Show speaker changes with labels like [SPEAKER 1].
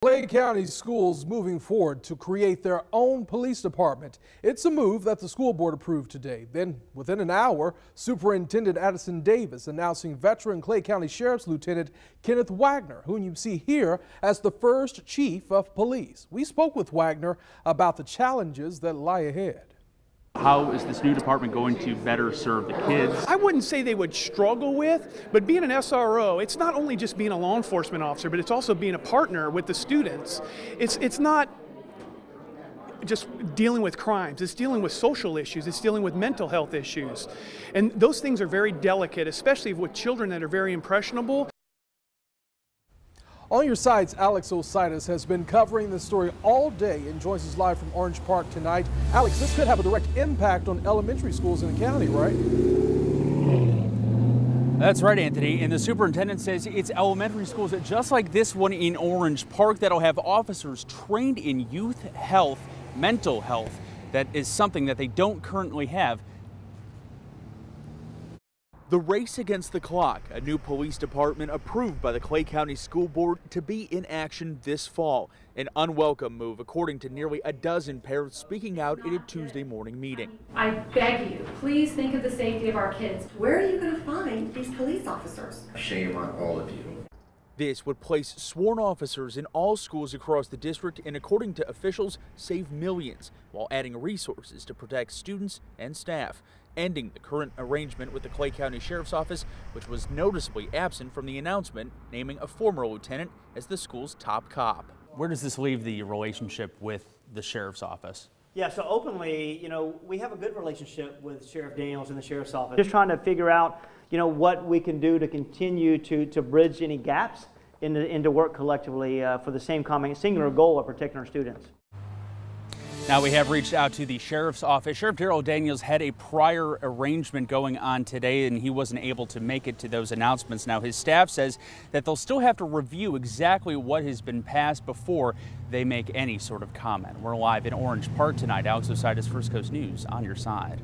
[SPEAKER 1] Clay County schools moving forward to create their own police department. It's a move that the school board approved today. Then within an hour, Superintendent Addison Davis announcing veteran Clay County Sheriff's Lieutenant Kenneth Wagner, whom you see here as the first chief of police. We spoke with Wagner about the challenges that lie ahead.
[SPEAKER 2] How is this new department going to better serve the kids?
[SPEAKER 3] I wouldn't say they would struggle with, but being an SRO, it's not only just being a law enforcement officer, but it's also being a partner with the students. It's not just dealing with crimes, it's dealing with social issues, it's dealing with mental health issues. And those things are very delicate, especially with children that are very impressionable.
[SPEAKER 1] On Your Side's Alex Ositis has been covering this story all day and joins us live from Orange Park tonight. Alex, this could have a direct impact on elementary schools in the county, right?
[SPEAKER 2] That's right, Anthony. And the superintendent says it's elementary schools just like this one in Orange Park that'll have officers trained in youth health, mental health. That is something that they don't currently have. The race against the clock, a new police department approved by the Clay County School Board to be in action this fall. An unwelcome move, according to nearly a dozen parents speaking out at a Tuesday morning meeting.
[SPEAKER 4] I beg you, please think of the safety of our kids.
[SPEAKER 5] Where are you going to find these police officers?
[SPEAKER 6] Shame on all of you.
[SPEAKER 2] This would place sworn officers in all schools across the district and, according to officials, save millions while adding resources to protect students and staff, ending the current arrangement with the Clay County Sheriff's Office, which was noticeably absent from the announcement naming a former lieutenant as the school's top cop. Where does this leave the relationship with the Sheriff's Office?
[SPEAKER 7] Yeah, so openly, we have a good relationship with Sheriff Daniels and the Sheriff's Office. Just trying to figure out, what we can do to continue to bridge any gaps into work collectively for the same common singular goal of protecting our students.
[SPEAKER 2] Now we have reached out to the Sheriff's Office. Sheriff Darrell Daniels had a prior arrangement going on today and he wasn't able to make it to those announcements. Now his staff says that they'll still have to review exactly what has been passed before they make any sort of comment. We're live in Orange Park tonight. Alex Ositis, First Coast News, On Your Side.